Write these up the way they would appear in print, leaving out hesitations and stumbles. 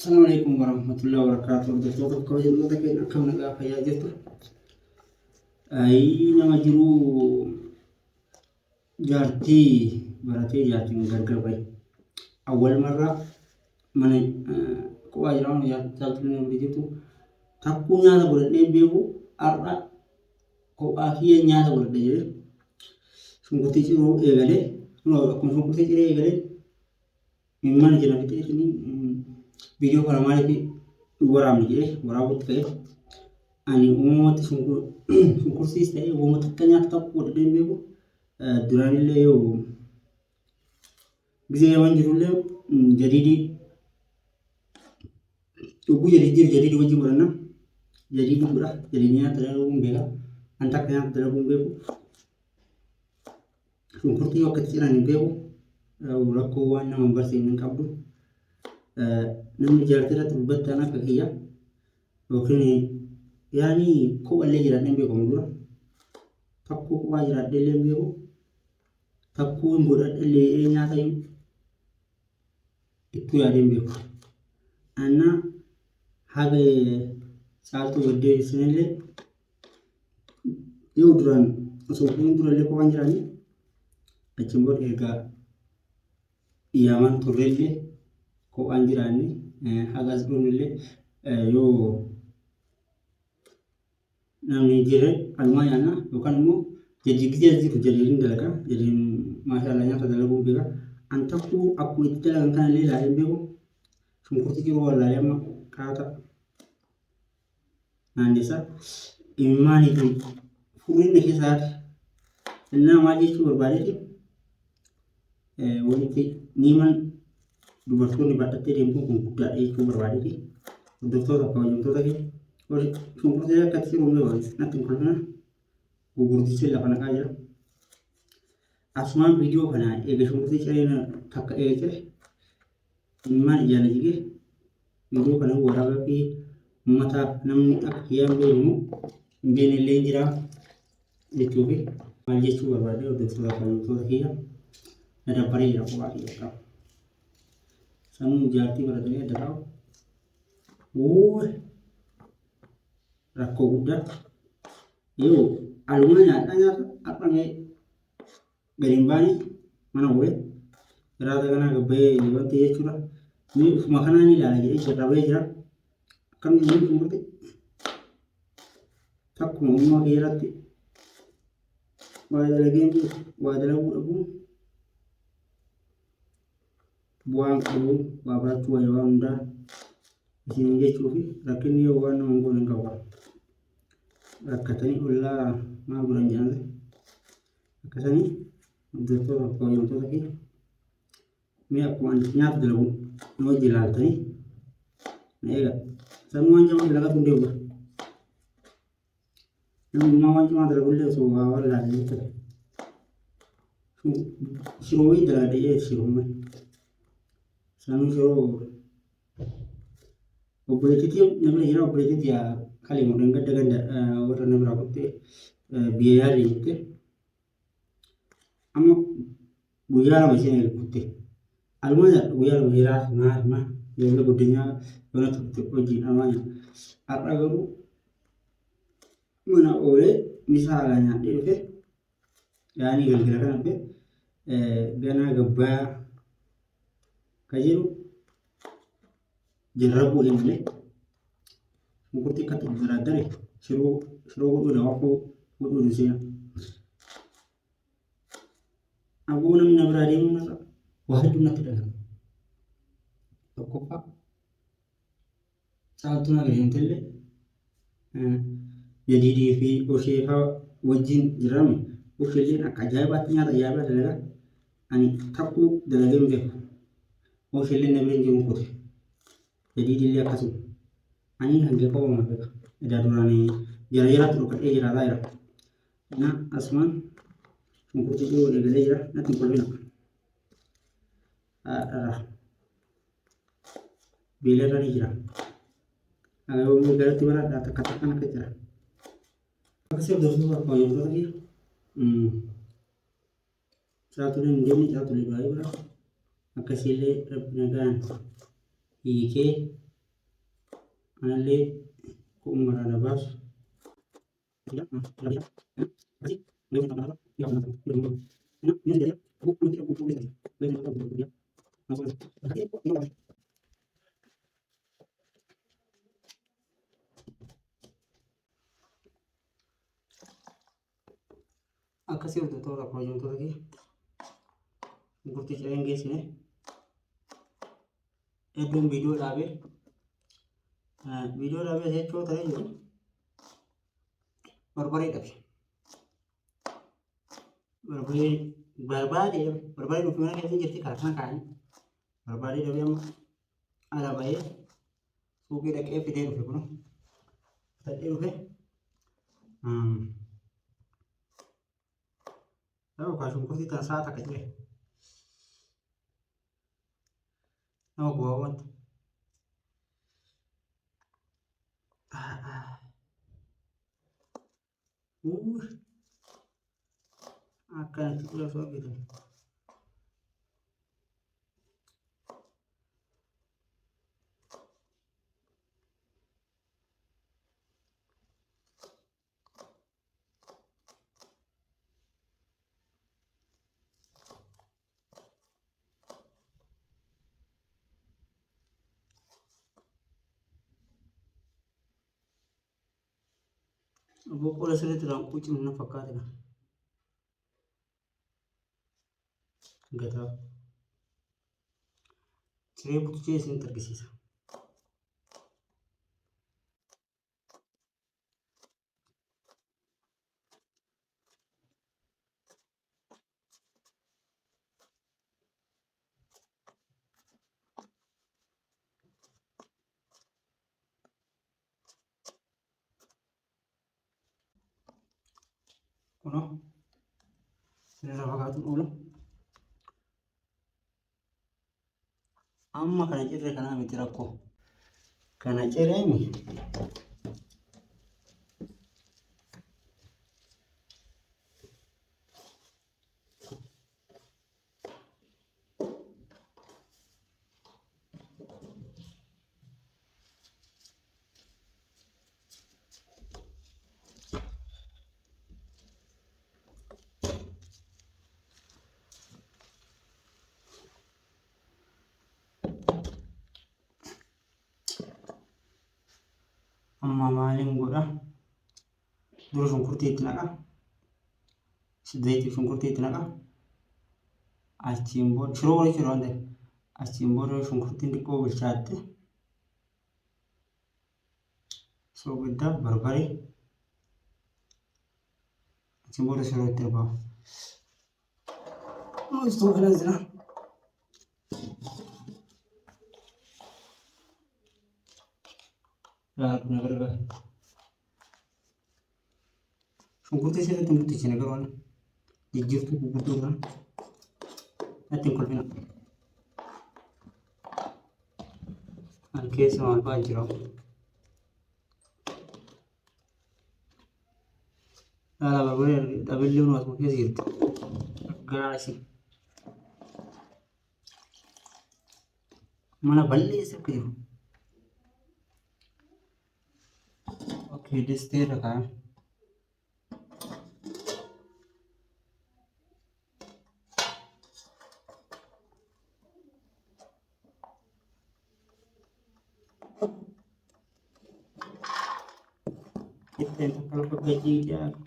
Assalamualaikum warahmatullahi wabarakatuh. Hordoftoota kabajamtoota keenya akkam nagaa fayyaa jirtu. Nama jiru jaartii baratee jaartiin gargar bahe. Awwal marraa mana kophaa jiraama jaallatanii nama jirtu. Takkuu nyaata godhadhee beeku har'a kophaa kiyya nyaata godhadhee jedhee shunkurtii ciroo eegalee akkuma shunkurtii ciree eegalee mana jala fixee video kana maaliif waraabni jedhee waraabutti ka'e ani uumamatti shunkurtiis ta'ee uumamatti akka nyaata tokko godhadhee beeku duraanillee yoo gisee waan jirullee jadiidii dhugguu jadiidii wajjin godhanna jadiidii godha jadiidii nyaata dalaguun beeka anta akka nyaata dalaguun beeku shunkurtii akka itti ciran hin beeku rakkoo waan nama hin barsiifne hin qabdu. Namni jaartii irratti dubbattaan akka kiyya yookiin yaani kophallee jiraadhee beekamu dura takkuu kophaa jiraadhee illee beeku takkuu hin godhadhee nyaata ittuu yaadeen beeku. Anna haga saaltuu baddee isinillee yoo duraan osoo kun durallee kophaan jiraanii achiin booda ergaa iyyamaan turreellee kophaan jiraanni hagas dhuunillee yoo namni jire alumaa nyaanna yookaan immoo jadii gisee jiru jadiin dalagaa jadiin maashaallah nyaata dalaguun beeka an takkuu akkuma itti dalagan kanallee ilaaleen beeku shunkurtii jiruu wallaalee amma kaata naanneessa imimmaanii fi furiin keessatti innaa maal jechuu barbaadeeti walitti niiman dubartoonni baadhattee deemtuun kun guddaadha jechuu barbaadeeti. Hordoftoota kabajamtoota kee shunkurtii akka itti ciruun natti hin kolfina gurgurtichi lafa naqaa jira. Asumaan viidiyoo kana eega shunkurtii cireen takka eegale imimmaan ijaan jigee viidiyoo kana waraabaa fi uummataaf namni akka kiyyaan beekamu hin beekne illee jira jechuufi maal jechuu barbaade hordoftoota kabajamtoota kiyya na dabbaree jira kophaa kiyya qaba. Sanuu jaartii baratanii adda taa'u. Rakkoo guddaa yoo aluma nyaata haphamee gadi hin baane mana bu'ee jiraata kanaa gabbayee wanti jechuudha. Inni ufuma kanaan ilaala jedhee shirrabee jira. Akkamitti inni xumurte takkuma uumaa keerratti waa dalageen waa dalaguu dhabuun bu'aan qabu waa barachuu wayyaa waan hundaa isin jechuufi rakkinni yoo waan nama hin goone hin qabu. Rakkatanii ollaa maal godhan jedhamte akkasanii hordoftoota kabajamtoota kee mee akkuma nyaata dalaguun na wajji ilaaltanii na eega. Sanuu waan cimaa dalagatu hin deemu. Namni waan cimaa dalagullee osoo waa wallaalee jechuudha. Shiroowwan dalagadhee shiroowwan. Sanuu shiroo obboleettiitii namni jira obboleettiitii kalii mudhan ganda warra namaa qottee biyya yaadee jettee amma guyyaa lama isheen eeggatte almaa guyyaa lama jiraat maal yoo guddinyaa yoo turte hojiin almaa har'a garuu mana oolee misaa alaa nyaadhee dhufe yaanii galgala kana dhufe ganaa gabbaa kajiru jarrabuu eegalee shunkurtii akka itti daraddare shiroo godhuu daawwafoo godhuu ni seena. Aboo namni na biraa deemuun irra waa hedduu natti dhagahama. Tokkoffaa saaltuu na gaheemtillee jadiidii fi oshee fa'aa wajjin jirame osheelleen akka ajaa'ibaatti nyaata ajaa'ibaa dalagaa ani takkuu dalageen beeku. Osheelleen na bireen jiru kute jadiidillee akkasuma ani hangee qabama beeka edaa duraanii jara jaraatti dhokadhee jiraataa jira. Na asumaan shunkurtii ciruu eegalee jira natti hin kolfina. Haadha beelarra ni jira. Yoo galatti baradhaa takka takkan akka jira. Akkasii hordoftoota kabajamtoota kiyya caatuleen hin deemne caatulee baay'ee bira akkasiillee rabbi nagaan hiikee anallee kok marana baas tidak tidak masih nggak bisa apa ya apa belum ini dia aku mungkin aku tulis aja belum tahu dia masuk lagi ini akkasii hojjettoota piroojektota kee gurgurticha hin geessine iddoon viidiyoo dhaabee jechuu ta'ee jiru barbaadee dhabe barbaadee dhufee mana keessa jirti karaa kana kaa'anii barbaadee dhabee amma ala bahee suuqii dhaqee fidee dhufe kun fudhadhee dhufe yookaan shunkurtii tan sa'a takka ture nama bu'aa wanta akkanatti ture osoo argitan boqqola sirriitti raanquucii na fakkaate kan gataa ciree butuchee isinitti argisiisa. Kunoo sirriirra fakkaatuun oolu amma kana cirre kanaa miti rakkoo kana cireemi amma maaliin godha dura shunkurtii itti naqa zayitii shunkurtii itti naqa achiin booda shiroo waliin shiroo waan ta'eef achiin booda shunkurtiin xiqqoo bilchaatte soogiddaa barbaree achiin booda shiroo itti darbaa maaltu kana jira na gargaara shunkurtii sirriitti murtichine garuu jijjiirtuu gurguddoo kana natti hin kolfina an keessa maal fa'aa jira dhaala barbaree dhabeellee nu asuma keessa jirti gaasi mana balleessa akka jiru okay distee irra kaa'ame ittiin takka lafa gajii dhiyaatu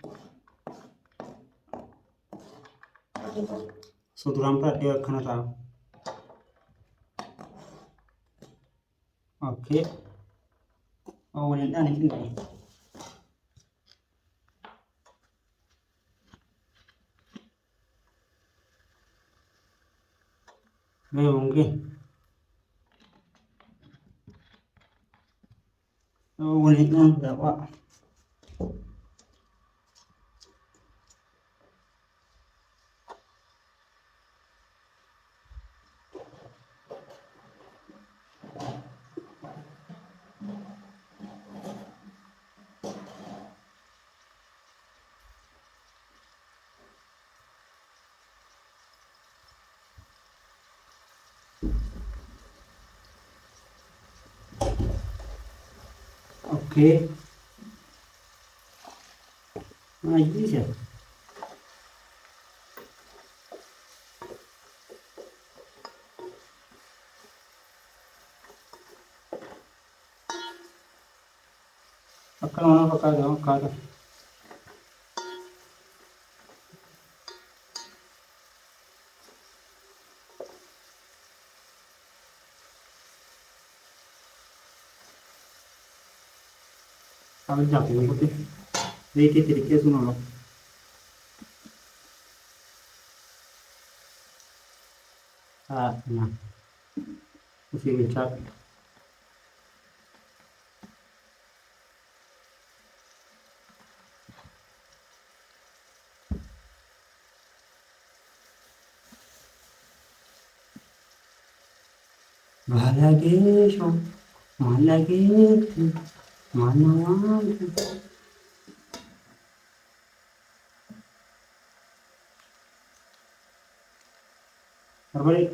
suduraan fudhadhee akkana ta'a okay waliin dhaan hin dhindhee Veo mungkin uliknya berapa Oke. Nah, ini sih. Akan mana pakai. Kalau jauh ini putih. Ini titiknya semua loh. Nah, mesti dicat. Malagi so, malagi, mana. Terbalik.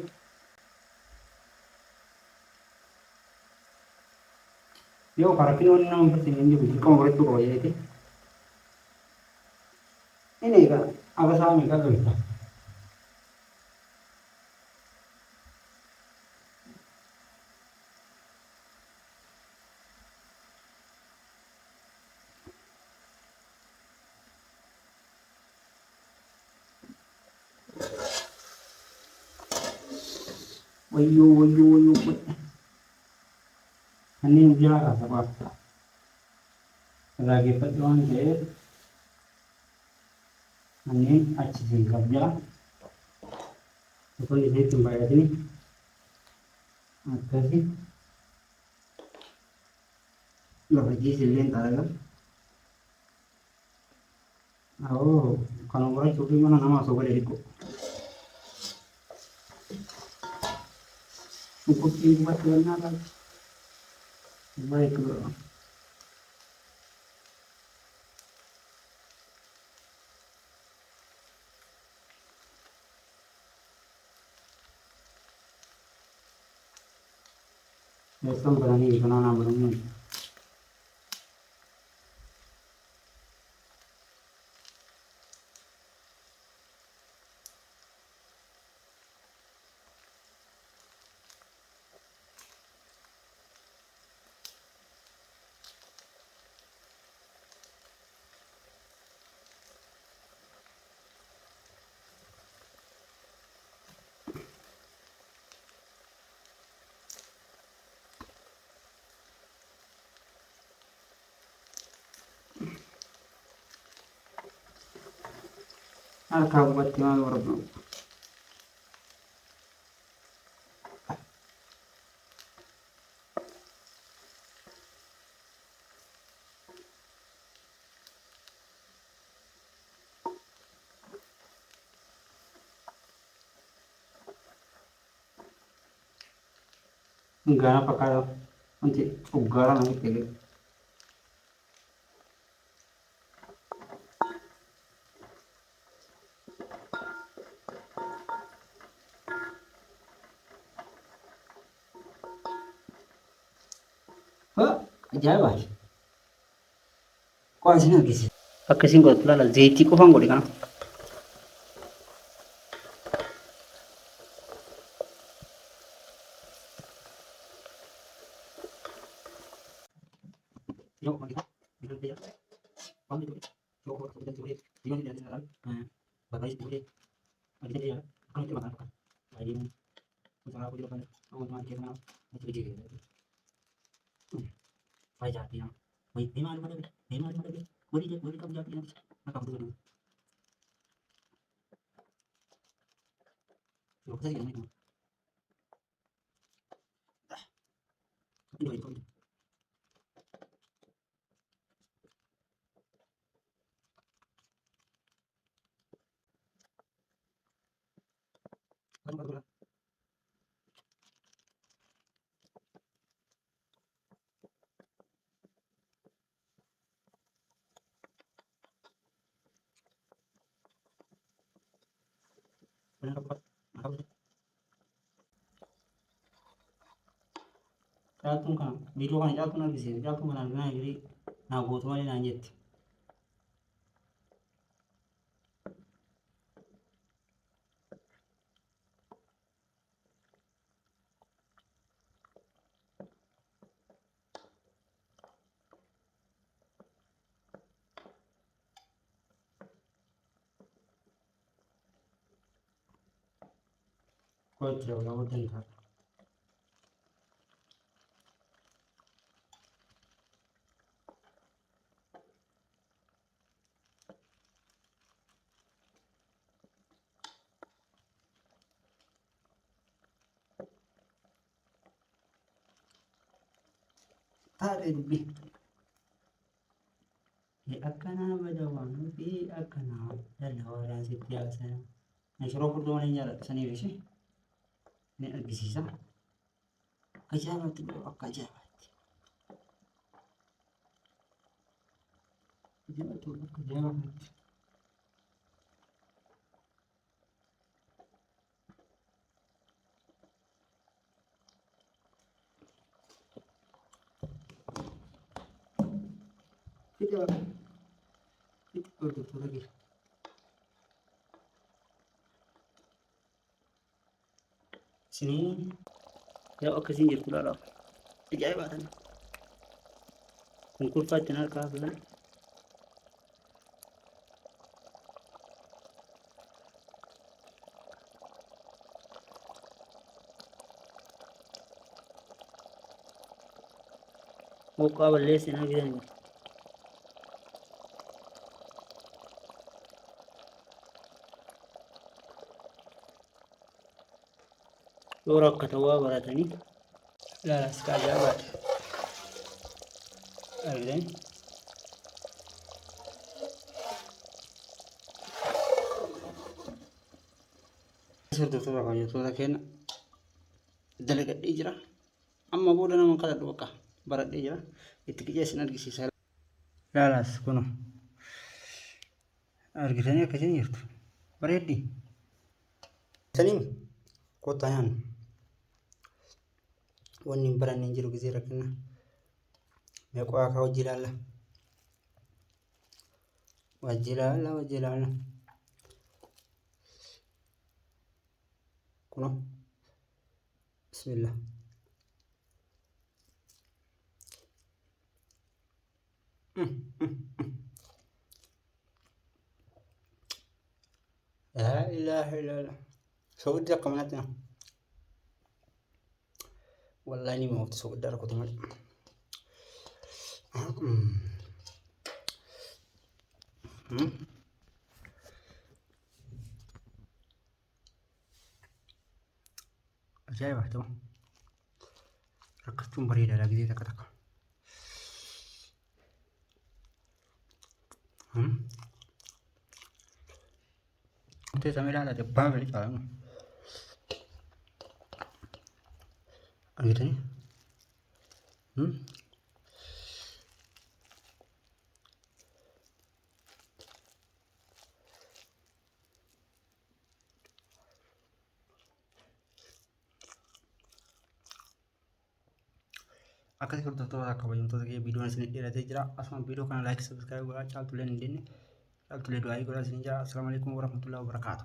Yo, para kilo enam persen juga. Kamu berarti kau ya itu. Ini kan, apa sama kan tuh? Wayu, wayu, wayu. Ini yang biasa apa? Lagi perjuangan deh. Ini aci sih kerja. Itu ini tempat ini. Apa sih? Lebih sih tahu. Oh, kalau orang cuci mana nama sobat diriku. Cukup ini buat apa? Baik loh. Besok berani karena belum. Kabuat gimana orang? Enggak apa kalau nanti ugaran nanti pilih. Oh, ajaib. Kau sini lagi sih. Pakai singgot lah, zeti ko fang kan? Yo, kita, kita dia. Kamu itu, coba kita coba, dia tidak ada lagi. Bapak itu boleh, lagi dia, kamu itu makan apa? Lagi, usaha aku juga kan, kamu teman kita mana? Itu juga. Baik jadi ya. Baik, di mana mana, di mana mana, boleh kamu jadi nanti. Nak kamu dulu. Yo, saya yang ini. Itu. Kamu. Jatuh kan, video kan jatuh nanti sih, jatuh mana lagi. naa gootu malee naan jetti. Kau tidak tahu tentang tarik lebih. Akkanaa badawaan fi akkanaa daldalaa sitti haasa'an. Meeshaalee furdoo malee jaalladha sanii fi ni argisiisa. Ajaa'ibatti garuu akka ajaa'ibaatti. Ajaa'ibatu akka ajaa'ibaatti. Tidak, itu betul lagi. Sini, ya oke sini jadi pulau. Ajaib banget. Mungkin fatin kabel. Mau kabel lesin lagi nih. Orang ketawa berat ini, lah sekali abad, akhirnya, sudah tua kaya tua kan, dalegat ijrah, amma bodoh nama kata dua kah, berat ijrah, itu kerja sinar gisi saya, lah kuno, akhirnya kerjanya itu, berat di, sanim, kotahan. Wanni baran jiru gisee rakkina meeqaa akka hojii ilaalla kuno bismillah la ilaha illallah sawdi qamanatna والله إني ما أتسوق الدار كنت مالي ajaa'ibaa ta'u rakkachuun bareedaadha gisee takka takka teessamee ilaalaa jabbaa bali caalaa argitanii akkasii hordoftoota akka kabajamtoota kee viidiyoon isin dheeratee jira asuma viidiyoo kana laayik sabiskiraayib godhaa caaltuleen hin dinne caaltulee du'aayii godhaa isin jira assalaamu alaikum warahmatullahi wabarakaatu